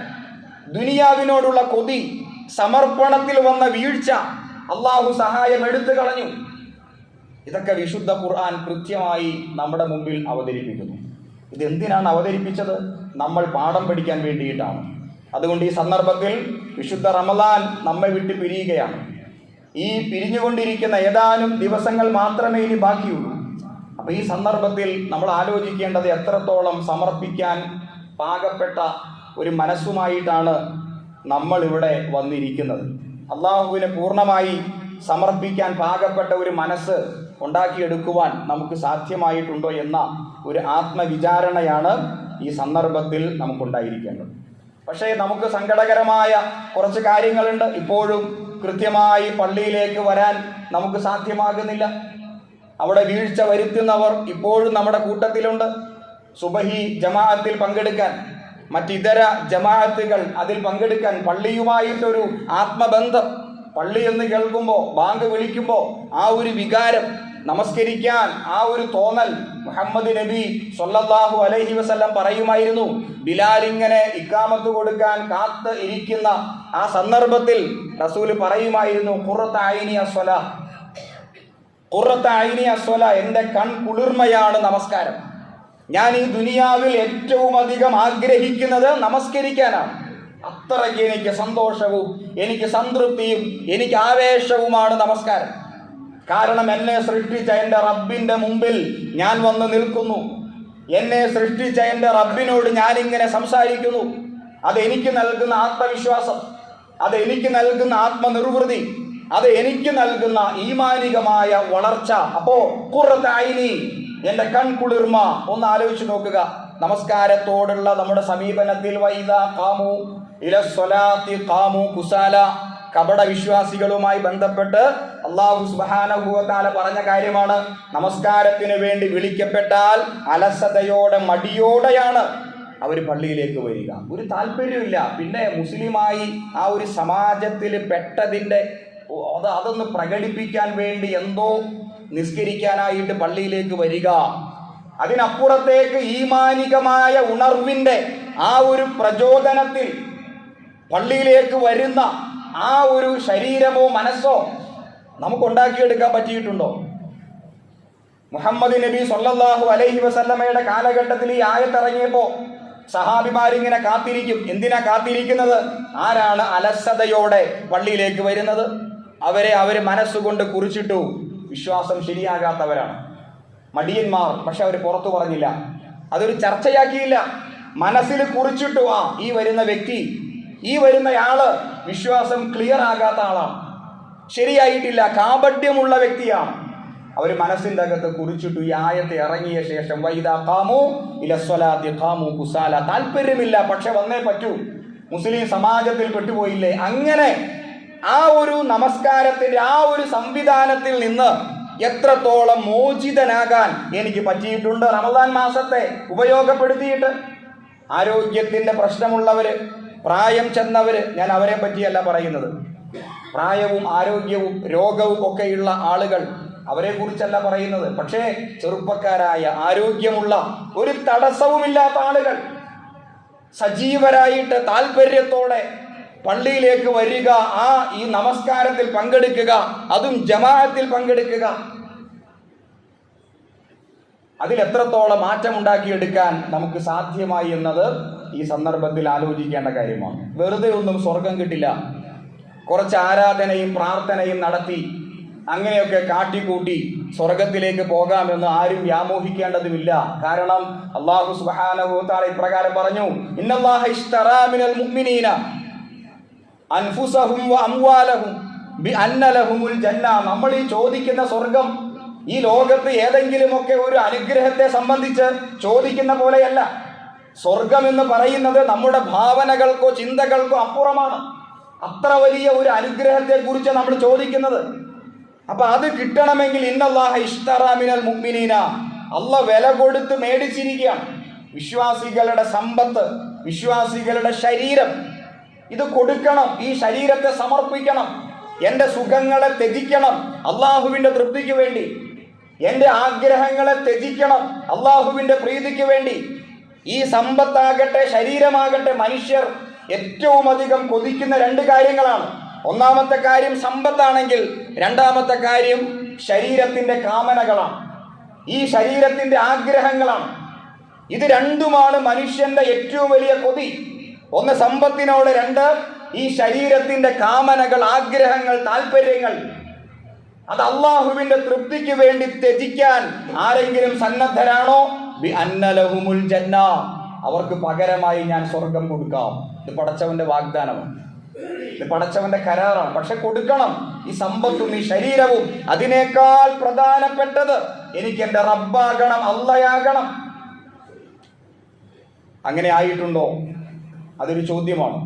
ദുനിയാവിനോടുള്ള കൊതി, സമർപ്പണത്തിൽ വന്ന വീഴ്ച, അള്ളാഹു സഹായം എടുത്തു കളഞ്ഞു. ഇതൊക്കെ വിശുദ്ധ ഖുർആൻ കൃത്യമായി നമ്മുടെ മുമ്പിൽ അവതരിപ്പിക്കുന്നു. ഇതെന്തിനാണ് അവതരിപ്പിച്ചത്? നമ്മൾ പാഠം പഠിക്കാൻ വേണ്ടിയിട്ടാണ്. അതുകൊണ്ട് ഈ സന്ദർഭത്തിൽ വിശുദ്ധ റമദാൻ നമ്മെ വിട്ട് പിരിയുകയാണ്. ഈ പിരിഞ്ഞുകൊണ്ടിരിക്കുന്ന ഏതാനും ദിവസങ്ങൾ മാത്രമേ ഇനി ബാക്കിയുള്ളൂ. അപ്പോൾ ഈ സന്ദർഭത്തിൽ നമ്മൾ ആലോചിക്കേണ്ടത് എത്രത്തോളം സമർപ്പിക്കാൻ പാകപ്പെട്ട ഒരു മനസ്സുമായിട്ടാണ് നമ്മൾ ഇവിടെ വന്നിരിക്കുന്നത്. അള്ളാഹുവിനെ പൂർണ്ണമായി സമർപ്പിക്കാൻ പാകപ്പെട്ട ഒരു മനസ്സ് ഉണ്ടാക്കിയെടുക്കുവാൻ നമുക്ക് സാധ്യമായിട്ടുണ്ടോ എന്ന ഒരു ആത്മവിചാരണയാണ് ഈ സന്ദർഭത്തിൽ നമുക്കുണ്ടായിരിക്കേണ്ടത്. പക്ഷേ നമുക്ക് സങ്കടകരമായ കുറച്ച് കാര്യങ്ങളുണ്ട്. ഇപ്പോഴും കൃത്യമായി പള്ളിയിലേക്ക് വരാൻ നമുക്ക് സാധ്യമാകുന്നില്ല. അവിടെ വീഴ്ച വരുത്തുന്നവർ ഇപ്പോഴും നമ്മുടെ കൂട്ടത്തിലുണ്ട്. സുബഹി ജമാഅത്തിൽ പങ്കെടുക്കാൻ, മറ്റിതര ജമാഅത്തുകൾ അതിൽ പങ്കെടുക്കാൻ, പള്ളിയുമായിട്ടൊരു ആത്മബന്ധം, പള്ളി എന്ന് കേൾക്കുമ്പോൾ, ബാങ്ക് വിളിക്കുമ്പോൾ ആ ഒരു വികാരം, നമസ്കരിക്കാൻ ആ ഒരു തോന്നൽ. മുഹമ്മദ് നബി സ്വല്ലല്ലാഹു അലൈഹി വസല്ലം പറയുമായിരുന്നു, ബിലാൽ ഇങ്ങനെ ഇഖാമത്ത് കൊടുക്കാൻ കാത്ത് ഇരിക്കുന്ന ആ സന്ദർഭത്തിൽ റസൂല് പറയുമായിരുന്നു, ഖുറത്ത ഐനി അസ്വലാ, ഖുറത്ത ഐനി അസ്വലാ, എൻ്റെ കൺ കുളിർമയാണ് നമസ്കാരം. ഞാൻ ഈ ദുനിയാവിൽ ഏറ്റവും അധികം ആഗ്രഹിക്കുന്നത് നമസ്കരിക്കാനാണ്. അത്രയ്ക്ക് എനിക്ക് സന്തോഷവും എനിക്ക് സംതൃപ്തിയും എനിക്ക് ആവേശവുമാണ് നമസ്കാരം. കാരണം എന്നെ സൃഷ്ടിച്ച എൻ്റെ റബ്ബിൻ്റെ മുമ്പിൽ ഞാൻ വന്ന് നിൽക്കുന്നു, എന്നെ സൃഷ്ടിച്ച എൻ്റെ റബ്ബിനോട് ഞാനിങ്ങനെ സംസാരിക്കുന്നു. അതെനിക്ക് നൽകുന്ന ആത്മവിശ്വാസം, അതെനിക്ക് നൽകുന്ന ആത്മനിർവൃതി, അത് എനിക്ക് നൽകുന്ന ഈമാനികമായ വളർച്ച. അപ്പോ ഖുറത്ത ഐനി, എൻ്റെ കൺകുളിർമ. ഒന്ന് ആലോചിച്ച് നോക്കുക, നമസ്കാരത്തോടുള്ള നമ്മുടെ സമീപനത്തിൽ വൈദാ ഖാമു ഇലസ്സലാത്തി ഖാമു കുസാല, കപട വിശ്വാസികളുമായി ബന്ധപ്പെട്ട് അല്ലാഹു സുബ്ഹാനഹു വ തആല പറഞ്ഞ കാര്യമാണ്. നമസ്കാരത്തിന് വേണ്ടി വിളിക്കപ്പെട്ടാൽ അലസതയോടെ, മടിയോടെയാണ് അവർ പള്ളിയിലേക്ക് വരിക. ഒരു താല്പര്യമില്ല. പിന്നെ മുസ്ലിമായി ആ ഒരു സമാജത്തിൽ പെട്ടതിൻ്റെ അതൊന്ന് പ്രകടിപ്പിക്കാൻ വേണ്ടി എന്തോ നിസ്കരിക്കാനായിട്ട് പള്ളിയിലേക്ക് വരിക. അതിനപ്പുറത്തേക്ക് ഈമാനികമായ ഉണർവിൻ്റെ ആ ഒരു പ്രചോദനത്തിൽ പള്ളിയിലേക്ക് വരുന്ന ആ ഒരു ശരീരമോ മനസ്സോ നമുക്കുണ്ടാക്കിയെടുക്കാൻ പറ്റിയിട്ടുണ്ടോ? മുഹമ്മദ് നബി സ്വല്ലല്ലാഹു അലൈഹി വസല്ലമയുടെ കാലഘട്ടത്തിൽ ഈ ആയത്തിറങ്ങിയപ്പോൾ സഹാബിമാരിങ്ങനെ കാത്തിരിക്കും. എന്തിനാ കാത്തിരിക്കുന്നത്? ആരാണ് അലസതയോടെ പള്ളിയിലേക്ക് വരുന്നത്? അവർ മനസ്സുകൊണ്ട് കുറിച്ചിട്ടു. വിശ്വാസം ശരിയാകാത്തവരാണ്, മടിയന്മാർ. പക്ഷെ അവർ പുറത്തു പറഞ്ഞില്ല, അതൊരു ചർച്ചയാക്കിയില്ല. മനസ്സിൽ കുറിച്ചിട്ടു, ഈ വരുന്ന വ്യക്തി, ഈ വരുന്നയാള് വിശ്വാസം ക്ലിയർ ആകാത്ത ആളാണ്, ശരിയായിട്ടില്ല, കാപട്യമുള്ള വ്യക്തിയാണ്. അവർ മനസ്സിൻ്റെ അകത്ത് കുറിച്ചിട്ടു. ഈ ആയത്ത് ഇറങ്ങിയ ശേഷം വൈദാ ഖാമു ഇലസ്സലാത്തി ഖാമു കുസാല, താല്പര്യമില്ല പക്ഷെ വന്നേ പറ്റൂ, മുസ്ലിം സമാജത്തിൽ പെട്ടുപോയില്ലേ. അങ്ങനെ ആ ഒരു നമസ്കാരത്തിന്റെ ആ ഒരു സംവിധാനത്തിൽ നിന്ന് എത്രത്തോളം മോചിതനാകാൻ എനിക്ക് പറ്റിയിട്ടുണ്ട് റമദാൻ മാസത്തെ ഉപയോഗപ്പെടുത്തിയിട്ട്. ആരോഗ്യത്തിന്റെ പ്രശ്നമുള്ളവര്, പ്രായം ചെന്നവര്, ഞാൻ അവരെ പറ്റിയല്ല പറയുന്നത്, പ്രായവും ആരോഗ്യവും രോഗവും ഒക്കെയുള്ള ആളുകൾ, അവരെ കുറിച്ചല്ല പറയുന്നത്. പക്ഷേ ചെറുപ്പക്കാരായ ആരോഗ്യമുള്ള ഒരു തടസ്സവുമില്ലാത്ത ആളുകൾ സജീവരായിട്ട് താല്പര്യത്തോടെ പള്ളിയിലേക്ക് വരിക, ഈ നമസ്കാരത്തിൽ പങ്കെടുക്കുക, അതും ജമാഅത്തിൽ പങ്കെടുക്കുക, അതിലെത്രത്തോളം മാറ്റമുണ്ടാക്കിയെടുക്കാൻ നമുക്ക് സാധ്യമായി എന്നത് ഈ സന്ദർഭത്തിൽ ആലോചിക്കേണ്ട കാര്യമാണ്. വെറുതെ ഒന്നും സ്വർഗം കിട്ടില്ല. കുറച്ച് ആരാധനയും പ്രാർത്ഥനയും നടത്തി അങ്ങനെയൊക്കെ കാട്ടിക്കൂട്ടി സ്വർഗത്തിലേക്ക് പോകാമെന്ന് ആരും വ്യാമോഹിക്കേണ്ടതുമില്ല. കാരണം അല്ലാഹു സുബ്ഹാനഹു വ തആല ഇപ്രകാരം പറഞ്ഞു, ഇന്നല്ലാഹ ഇശ്തറാ മിനൽ മുഅ്മിനീന അൻഫുസഹും വ അംവാലഹും ബിഅന്ന ലഹുമുൽ ജന്ന. നമ്മൾ ഈ ചോദിക്കുന്ന സ്വർഗം ഈ ലോകത്ത് ഏതെങ്കിലുമൊക്കെ ഒരു അനുഗ്രഹത്തെ സംബന്ധിച്ച് ചോദിക്കുന്ന പോലെയല്ല. സ്വർഗം എന്ന് പറയുന്നത് നമ്മുടെ ഭാവനകൾക്കോ ചിന്തകൾക്കോ അപ്പുറമാണ്. അത്ര വലിയ ഒരു അനുഗ്രഹത്തെ കുറിച്ച് നമ്മൾ ചോദിക്കുന്നത്. അപ്പൊ അത് കിട്ടണമെങ്കിൽ ഇന്നല്ലാഹ ഇശ്തറാ മിനൽ മുഅ്മിനീന, അല്ലാഹ് വില കൊടുത്ത് മേടിച്ചിരിക്കുകയാണ്. വിശ്വാസികളുടെ സമ്പത്ത്, വിശ്വാസികളുടെ ശരീരം, ഇത് കൊടുക്കണം. ഈ ശരീരത്തെ സമർപ്പിക്കണം. എൻ്റെ സുഖങ്ങളെ ത്യജിക്കണം അള്ളാഹുവിൻ്റെ തൃപ്തിക്ക് വേണ്ടി. എൻ്റെ ആഗ്രഹങ്ങളെ ത്യജിക്കണം അള്ളാഹുവിൻ്റെ പ്രീതിക്ക് വേണ്ടി. ഈ സമ്പത്താകട്ടെ ശരീരമാകട്ടെ മനുഷ്യർ ഏറ്റവും അധികം കൊതിക്കുന്ന രണ്ട് കാര്യങ്ങളാണ്. ഒന്നാമത്തെ കാര്യം സമ്പത്താണെങ്കിൽ രണ്ടാമത്തെ കാര്യം ശരീരത്തിൻ്റെ കാമനകളാണ്, ഈ ശരീരത്തിൻ്റെ ആഗ്രഹങ്ങളാണ്. ഇത് രണ്ടുമാണ് മനുഷ്യന്റെ ഏറ്റവും വലിയ കൊതി. ഒന്ന് സമ്പത്തിനോട്, രണ്ട് ഈ ശരീരത്തിന്റെ കാമനകൾ, ആഗ്രഹങ്ങൾ, താല്പര്യങ്ങൾ. അത് അള്ളാഹുവിന്റെ തൃപ്തിക്ക് വേണ്ടി ത്യജിക്കാൻ ആരെങ്കിലും സന്നദ്ധരാണോ, ബിഅന്ന ലഹുമുൽ ജന്ന, അവർക്ക് പകരമായി ഞാൻ സ്വർഗം കൊടുക്കാം. ഇത് പടച്ചവന്റെ വാഗ്ദാനമാണ്, ഇത് പടച്ചവന്റെ കരാറാണ്. പക്ഷെ കൊടുക്കണം. ഈ സമ്പത്തും ഈ ശരീരവും അതിനേക്കാൾ പ്രധാനപ്പെട്ടത് എനിക്ക് എൻ്റെ റബ്ബാകണം, അള്ളയാകണം. അങ്ങനെ ആയിട്ടുണ്ടോ? അതൊരു ചോദ്യമാണ്.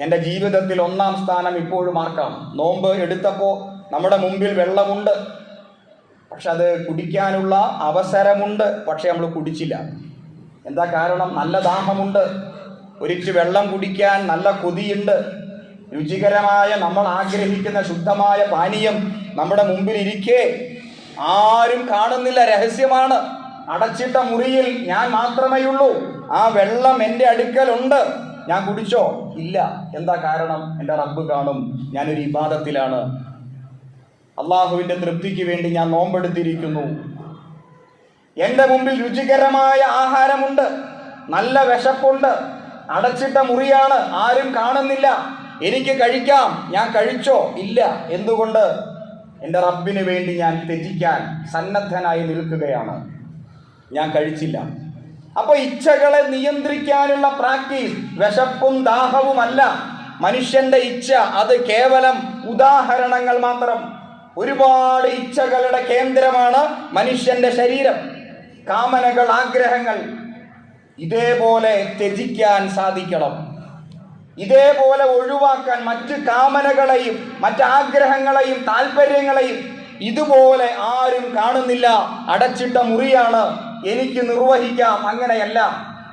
എൻ്റെ ജീവിതത്തിൽ ഒന്നാം സ്ഥാനം ഇപ്പോഴും ആർക്കാണ്? നോമ്പ് എടുത്തപ്പോൾ നമ്മുടെ മുമ്പിൽ വെള്ളമുണ്ട്, പക്ഷെ അത് കുടിക്കാനുള്ള അവസരമുണ്ട്, പക്ഷെ നമ്മൾ കുടിച്ചില്ല. എന്താ കാരണം? നല്ല ദാഹമുണ്ട്, ഒരിച്ച് വെള്ളം കുടിക്കാൻ നല്ല കൊതിയുണ്ട്, രുചികരമായ നമ്മൾ ആഗ്രഹിക്കുന്ന ശുദ്ധമായ പാനീയം നമ്മുടെ മുമ്പിൽ ഇരിക്കെ ആരും കാണുന്നില്ല, രഹസ്യമാണ്, അടച്ചിട്ട മുറിയിൽ ഞാൻ മാത്രമേയുള്ളൂ, ആ വെള്ളം എൻ്റെ അടുക്കലുണ്ട്, ഞാൻ കുടിച്ചോ? ഇല്ല. എന്താ കാരണം? എൻ്റെ റബ്ബ് കാണും, ഞാനൊരു ഇബാദത്തിലാണ്, അള്ളാഹുവിൻ്റെ തൃപ്തിക്ക് വേണ്ടി ഞാൻ നോമ്പെടുത്തിരിക്കുന്നു, എൻ്റെ മുമ്പിൽ രുചികരമായ ആഹാരമുണ്ട്, നല്ല വിശപ്പുണ്ട്, അടച്ചിട്ട മുറിയാണ്, ആരും കാണുന്നില്ല, എനിക്ക് കഴിക്കാം, ഞാൻ കഴിച്ചോ? ഇല്ല. എന്തുകൊണ്ട്? എൻ്റെ റബ്ബിന് വേണ്ടി ഞാൻ ത്യജിക്കാൻ സന്നദ്ധനായി നിൽക്കുകയാണ്, ഞാൻ കഴിച്ചില്ല. അപ്പോൾ ഇച്ഛകളെ നിയന്ത്രിക്കാനുള്ള പ്രാക്ടീസ് വിശപ്പും ദാഹവുമല്ല മനുഷ്യന്റെ ഇച്ഛ, അത് കേവലം ഉദാഹരണങ്ങൾ മാത്രം. ഒരുപാട് ഇച്ഛകളുടെ കേന്ദ്രമാണ് മനുഷ്യന്റെ ശരീരം, കാമനകൾ, ആഗ്രഹങ്ങൾ. ഇതേപോലെ ത്യജിക്കാൻ സാധിക്കണം, ഇതേപോലെ ഒഴിവാക്കാൻ, മറ്റ് കാമനകളെയും മറ്റ് ആഗ്രഹങ്ങളെയും താല്പര്യങ്ങളെയും ഇതുപോലെ ആരും കാണുന്നില്ല, അടച്ചിട്ട മുറിയാണ്, എനിക്ക് നിർവഹിക്കാം, അങ്ങനെയല്ല.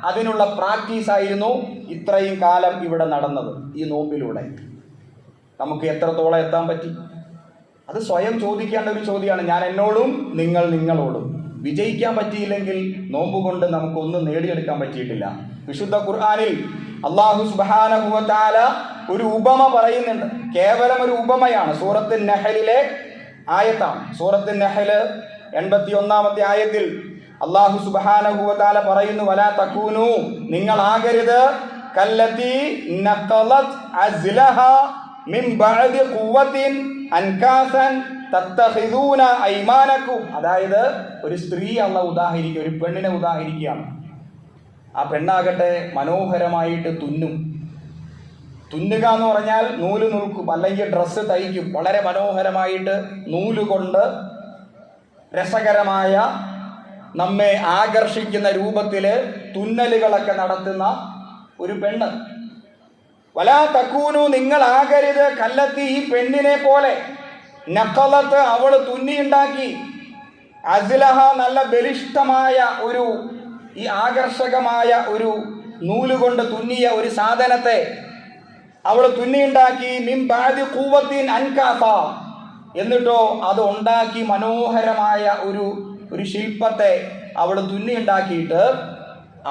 അതിനുള്ള പ്രാക്ടീസായിരുന്നു ഇത്രയും കാലം ഇവിടെ നടന്നത്. ഈ നോമ്പിലൂടെ നമുക്ക് എത്രത്തോളം എത്താൻ പറ്റി? അത് സ്വയം ചോദിക്കേണ്ട ഒരു ചോദ്യമാണ്. ഞാൻ എന്നോടും, നിങ്ങൾ നിങ്ങളോടും. വിജയിക്കാൻ പറ്റിയില്ലെങ്കിൽ നോമ്പ് കൊണ്ട് നമുക്കൊന്നും നേടിയെടുക്കാൻ പറ്റിയിട്ടില്ല. വിശുദ്ധ ഖുർആനിൽ അല്ലാഹു സുബ്ഹാനഹു വ തആല ഒരു ഉപമ പറയുന്നുണ്ട്, കേവലം ഒരു ഉപമയാണ്. സൂറത്തുൻ നഹലിലെ ആയത്താണ്. സൂറത്തുൻ നഹൽ 81-ാമത്തെ ആയത്തിൽ അല്ലാഹു സുബ്ഹാനഹു വ തആല പറയുന്നു, വലാ തകൂനു, നിങ്ങളാകരുത്, കല്ലതി നഖലത് അസ്ലഹ മിൻ ബഅദി ഖുവ്വത്തിൻ അൻകാസൻ തത്തഖിദൂന അയ്മാനക്കും. അതായത് ഒരു സ്ത്രീ അല്ലാഹു ഉദാഹരിക്കുക, ഒരു പെണ്ണിനെ ഉദാഹരിക്കുകയാണ്. ആ പെണ്ണാകട്ടെ മനോഹരമായിട്ട് തുന്നും. തുന്നുക എന്ന് പറഞ്ഞാൽ നൂല് നൂൽക്കും, അല്ലെങ്കിൽ ഡ്രസ്സ് തയ്ക്കും. വളരെ മനോഹരമായിട്ട് നൂലുകൊണ്ട് രസകരമായ, നമ്മെ ആകർഷിക്കുന്ന രൂപത്തിൽ തുന്നലുകളൊക്കെ നടത്തുന്ന ഒരു പെണ്ണ്. വലാ തകൂനു, നിങ്ങളാകരുത്, കല്ലത്തി, ഈ പെണ്ണിനെ പോലെ, നഖലത്ത്, അവൾ തുന്നിയുണ്ടാക്കി, അസ്ലഹ, നല്ല ബലിഷ്ഠമായ ഒരു, ഈ ആകർഷകമായ ഒരു നൂലുകൊണ്ട് തുന്നിയ ഒരു സാധനത്തെ അവൾ തുന്നിയുണ്ടാക്കി, മിൻ ബഅദി ഖുവ്വത്തിൻ അൻകാസ, എന്നിട്ടോ അത് ഉണ്ടാക്കി മനോഹരമായ ഒരു ശില്പത്തെ അവൾ തുന്നിയുണ്ടാക്കിയിട്ട്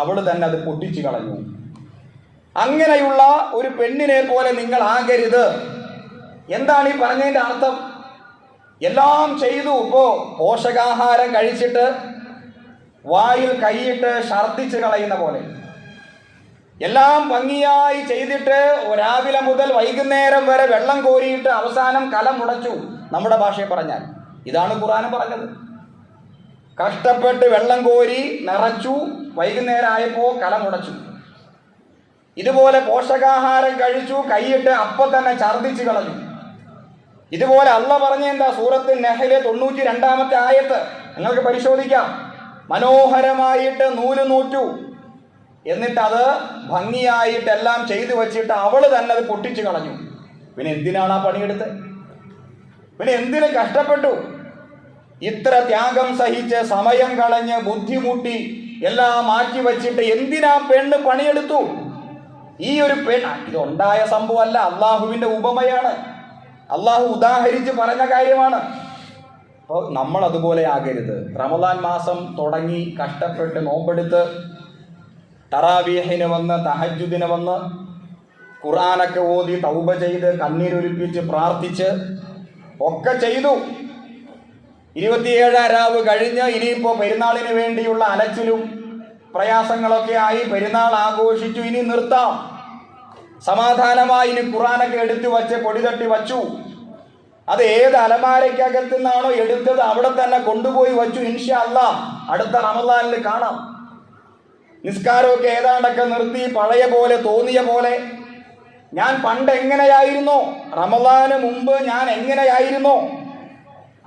അവൾ തന്നെ അത് പൊട്ടിച്ചു കളഞ്ഞു. അങ്ങനെയുള്ള ഒരു പെണ്ണിനെ പോലെ നിങ്ങൾ ആകരുത്. എന്താണ് ഈ പറഞ്ഞതിൻ്റെ അർത്ഥം? എല്ലാം ചെയ്തു, ഇപ്പോൾ പോഷകാഹാരം കഴിച്ചിട്ട് വായിൽ കൈയിട്ട് ഛർദ്ദിച്ച് കളയുന്ന പോലെ, എല്ലാം ഭംഗിയായി ചെയ്തിട്ട് രാവിലെ മുതൽ വൈകുന്നേരം വരെ വെള്ളം കോരിയിട്ട് അവസാനം കലം മുടച്ചു, നമ്മുടെ ഭാഷയിൽ പറഞ്ഞാൽ. ഇതാണ് ഖുർആൻ പറഞ്ഞത്. കഷ്ടപ്പെട്ട് വെള്ളം കോരി നിറച്ചു, വൈകുന്നേരം ആയപ്പോൾ കലം മുടച്ചു. ഇതുപോലെ പോഷകാഹാരം കഴിച്ചു, കൈയിട്ട് അപ്പം തന്നെ ഛർദ്ദിച്ച് കളഞ്ഞു. ഇതുപോലെ അള്ള പറഞ്ഞ എന്താ? സൂറത്തുൻ നഹ്ലിലെ 92-ാമത്തെ ആയത്ത് നിങ്ങൾക്ക് പരിശോധിക്കാം. മനോഹരമായിട്ട് നൂല് നൂറ്റു, എന്നിട്ടത് ഭംഗിയായിട്ടെല്ലാം ചെയ്തു വച്ചിട്ട് അവൾ തന്നെ അത് പൊട്ടിച്ചു കളഞ്ഞു. പിന്നെ എന്തിനാണ് ആ പണിയെടുത്തത്? പിന്നെ എന്തിനു കഷ്ടപ്പെട്ടു? ഇത്ര ത്യാഗം സഹിച്ച്, സമയം കളഞ്ഞ്, ബുദ്ധിമുട്ടി, എല്ലാം മാറ്റി വച്ചിട്ട് എന്തിനാ പെണ്ണ് പണിയെടുത്തു? ഈ ഒരു ഇതുണ്ടായ സംഭവമല്ല, അള്ളാഹുവിൻ്റെ ഉപമയാണ്, അള്ളാഹു ഉദാഹരിച്ച് പറഞ്ഞ കാര്യമാണ്. അപ്പോൾ നമ്മൾ അതുപോലെ ആകരുത്. റമദാൻ മാസം തുടങ്ങി കഷ്ടപ്പെട്ട് നോമ്പെടുത്ത് തറാവീഹിന് വന്ന്, തഹജ്ജുദിന് വന്ന്, ഖുർആനൊക്കെ ഓതി, തൗബ ചെയ്ത്, കണ്ണീരൊലിപ്പിച്ച്, പ്രാർത്ഥിച്ച് ഒക്കെ ചെയ്തു. 27 രാവ് കഴിഞ്ഞ് ഇനിയിപ്പോൾ പെരുന്നാളിന് വേണ്ടിയുള്ള അലച്ചിലും പ്രയാസങ്ങളൊക്കെ ആയി, പെരുന്നാൾ ആഘോഷിച്ചു, ഇനി നിർത്താം, സമാധാനമായി ഇനി ഖുർആനൊക്കെ എടുത്തു വച്ച് പൊടി തട്ടി വച്ചു. അത് ഏത് അലമാരയ്ക്കകത്തു നിന്നാണോ എടുത്തത് അവിടെ തന്നെ കൊണ്ടുപോയി വച്ചു. ഇൻഷാ അല്ലാഹ് അടുത്ത റമദാനിൽ കാണാം. നിസ്കാരമൊക്കെ ഏതാണ്ടൊക്കെ നിർത്തി, പഴയ പോലെ, തോന്നിയ പോലെ, ഞാൻ പണ്ട് എങ്ങനെയായിരുന്നോ, റമദാന് മുമ്പ് ഞാൻ എങ്ങനെയായിരുന്നോ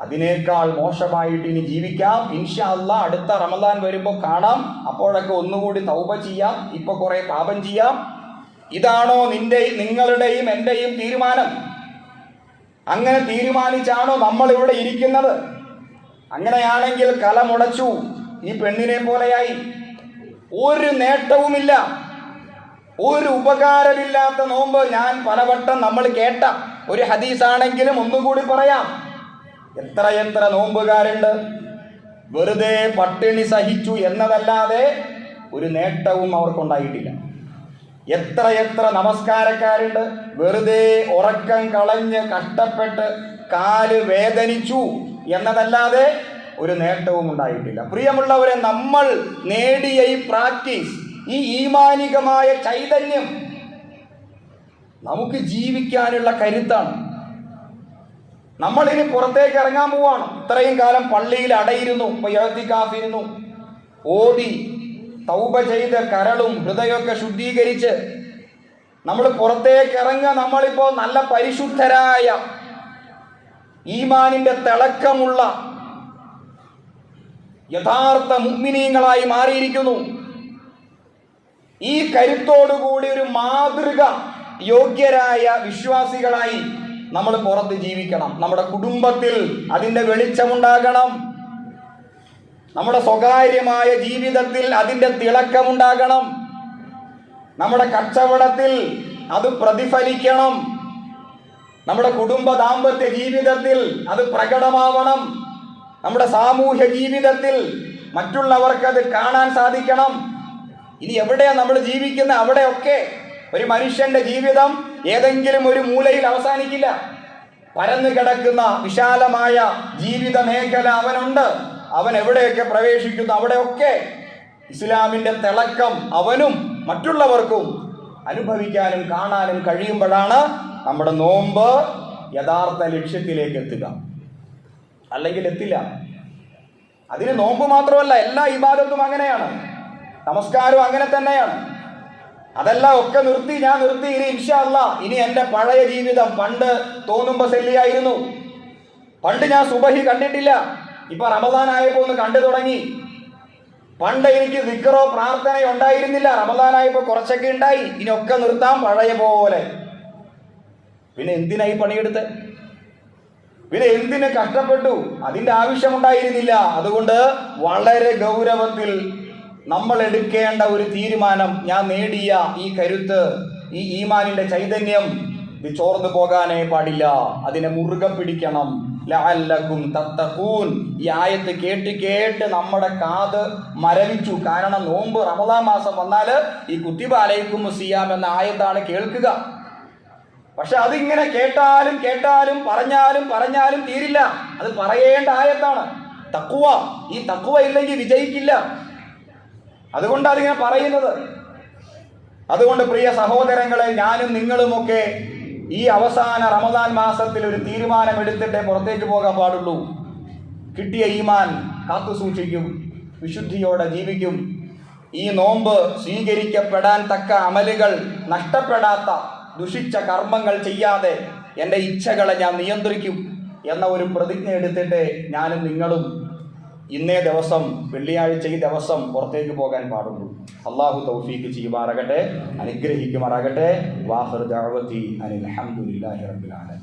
അതിനേക്കാൾ മോശമായിട്ട് ഇനി ജീവിക്കാം. ഇൻഷാ അല്ലാഹ് അടുത്ത റമദാൻ വരുമ്പോൾ കാണാം. അപ്പോഴൊക്കെ ഒന്നുകൂടി തൗബ ചെയ്യാം, ഇപ്പൊ കുറെ പാപം ചെയ്യാം. ഇതാണോ നിങ്ങളുടെയും എന്റെയും തീരുമാനം? അങ്ങനെ തീരുമാനിച്ചാണോ നമ്മൾ ഇവിടെ ഇരിക്കുന്നത്? അങ്ങനെയാണെങ്കിൽ കലമുടച്ചു, ഈ പെണ്ണിനെ പോലെയായി. ഒരു നേട്ടവുമില്ല, ഒരു ഉപകാരമില്ലാത്ത നോമ്പ്. ഞാൻ പലവട്ടം നമ്മൾ കേട്ട ഒരു ഹദീസാണെങ്കിലും ഒന്നുകൂടി പറയാം. എത്രയെത്ര നോമ്പുകാരുണ്ട് വെറുതെ പട്ടിണി സഹിച്ചു എന്നതല്ലാതെ ഒരു നേട്ടവും അവർക്കുണ്ടായിട്ടില്ല. എത്രയെത്ര നമസ്കാരക്കാരുണ്ട് വെറുതെ ഉറക്കം കളഞ്ഞ് കഷ്ടപ്പെട്ട് കാല് വേദനിച്ചു എന്നതല്ലാതെ ഒരു നേട്ടവും ഉണ്ടായിട്ടില്ല. പ്രിയമുള്ളവരെ, നമ്മൾ നേടിയ ഈ പ്രാക്ടീസ്, ഈ ഈമാനികമായ ചൈതന്യം നമുക്ക് ജീവിക്കാനുള്ള കരുത്താണ്. നമ്മളിനി പുറത്തേക്ക് ഇറങ്ങാൻ പോവാണ്. ഇത്രയും കാലം പള്ളിയിൽ അടയിരുന്നു, ഇഅ്തികാഫിരുന്നു, ഓതി തൗബ ചെയ്ത് കരളും ഹൃദയമൊക്കെ ശുദ്ധീകരിച്ച് നമ്മൾ പുറത്തേക്ക് ഇറങ്ങുക. നമ്മളിപ്പോൾ നല്ല പരിശുദ്ധരായ ഈമാനിന്റെ തിളക്കമുള്ള യഥാർത്ഥ മുഅ്മിനീങ്ങളായി മാറിയിരിക്കുന്നു. ഈ കരുത്തോടുകൂടി ഒരു മാതൃക യോഗ്യരായ വിശ്വാസികളായി നമ്മൾ പുറത്ത് ജീവിക്കണം. നമ്മുടെ കുടുംബത്തിൽ അതിൻ്റെ വെളിച്ചമുണ്ടാകണം. നമ്മുടെ സ്വകാര്യമായ ജീവിതത്തിൽ അതിൻ്റെ തിളക്കമുണ്ടാകണം. നമ്മുടെ കച്ചവടത്തിൽ അത് പ്രതിഫലിക്കണം. നമ്മുടെ കുടുംബ ദാമ്പത്യ ജീവിതത്തിൽ അത് പ്രകടമാവണം. നമ്മുടെ സാമൂഹ്യ ജീവിതത്തിൽ മറ്റുള്ളവർക്കത് കാണാൻ സാധിക്കണം. ഇനി എവിടെയാണ് നമ്മൾ ജീവിക്കുന്നത്, അവിടെയൊക്കെ ഒരു മനുഷ്യന്റെ ജീവിതം ഏതെങ്കിലും ഒരു മൂലയിൽ അവസാനിക്കില്ല. പരന്നു കിടക്കുന്ന വിശാലമായ ജീവിത മേഖല അവനുണ്ട്. അവൻ എവിടെയൊക്കെ പ്രവേശിക്കുന്നു അവിടെയൊക്കെ ഇസ്ലാമിന്റെ തിളക്കം അവനും മറ്റുള്ളവർക്കും അനുഭവിക്കാനും കാണാനും കഴിയുമ്പോഴാണ് നമ്മുടെ നോമ്പ് യഥാർത്ഥ ലക്ഷ്യത്തിലേക്ക് എത്തുക. അല്ലെങ്കിൽ എത്തില്ല. അതിന് നോമ്പ് മാത്രമല്ല, എല്ലാ ഇബാദത്തും അങ്ങനെയാണ്, നമസ്കാരവും അങ്ങനെ തന്നെയാണ്. അതെല്ലാം ഒക്കെ ഞാൻ നിർത്തി ഇനി ഇൻഷാ അല്ലാഹ് ഇനി എൻ്റെ പഴയ ജീവിതം. പണ്ട് തോന്നുമ്പോൾ സെല്ലിയായിരുന്നു. പണ്ട് ഞാൻ സുബഹി കണ്ടിട്ടില്ല, ഇപ്പൊ റമദാൻ ആയപ്പോൾ ഒന്ന് കണ്ടു തുടങ്ങി. പണ്ട് എനിക്ക് ദിക്റോ പ്രാർത്ഥനയോ ഉണ്ടായിരുന്നില്ല, റമദാൻ ആയപ്പോൾ കുറച്ചൊക്കെ ഉണ്ടായി. ഇനിയൊക്കെ നിർത്താം പഴയ പോലെ. പിന്നെ എന്തിനായി പണിയെടുത്ത്, പിന്നെ എന്തിന് കഷ്ടപ്പെട്ടു? അതിൻ്റെ ആവശ്യമുണ്ടായിരുന്നില്ല. അതുകൊണ്ട് വളരെ ഗൗരവത്തിൽ നമ്മൾ എടുക്കേണ്ട ഒരു തീരുമാനം, ഞാൻ നേടിയ ഈ കരുത്ത്, ഈ ഈമാനിന്റെ ചൈതന്യം ഇത് ചോർന്നു പോകാനേ പാടില്ല. അതിനെ മുറുകെ പിടിക്കണം. ലഅല്ലകും തത്തഖൂൻ. ഈ ആയത്ത് കേട്ട് കേട്ട് നമ്മുടെ കാത് മരവിച്ചു. കാരണം നോമ്പ് റമദാൻ മാസം വന്നാൽ ഈ കുത്തിബ അലൈക്കും സിയാം എന്ന ആയത്താണ് കേൾക്കുക. പക്ഷെ അതിങ്ങനെ കേട്ടാലും കേട്ടാലും പറഞ്ഞാലും തീരില്ല. അത് പറയേണ്ട ആയത്താണ് തഖ്വ. ഈ തഖ്വ ഇല്ലെങ്കിൽ വിജയിക്കില്ല. അതുകൊണ്ട് അതിങ്ങനെ പറയുന്നത്. അതുകൊണ്ട് പ്രിയ സഹോദരങ്ങളെ, ഞാനും നിങ്ങളുമൊക്കെ ഈ അവസാന റമദാൻ മാസത്തിൽ ഒരു തീരുമാനം എടുത്തിട്ടേ പുറത്തേക്ക് പോകാൻ പാടുള്ളൂ. കിട്ടിയ ഈമാൻ കാത്തു സൂക്ഷിക്കും, വിശുദ്ധിയോടെ ജീവിക്കും. ഈ നോമ്പ് സ്വീകരിക്കപ്പെടാൻ തക്ക അമലുകൾ നഷ്ടപ്പെടാത്ത ദുഷിച്ച കർമ്മങ്ങൾ ചെയ്യാതെ എൻ്റെ ഇച്ഛകളെ ഞാൻ നിയന്ത്രിക്കും എന്ന ഒരു പ്രതിജ്ഞ എടുത്തിട്ട് ഞാനും നിങ്ങളും ഇന്നേ ദിവസം, വെള്ളിയാഴ്ച ഈ ദിവസം പുറത്തേക്ക് പോകാൻ പാടുള്ളൂ. അള്ളാഹു തൗഫീഖ് ചെയ്യുമാറാകട്ടെ, അനുഗ്രഹിക്കുമാറാകട്ടെ. വാഖിർ ദഅവതി അനിൽ ഹംദുലില്ലാഹി റബ്ബിൽ ആലമീൻ.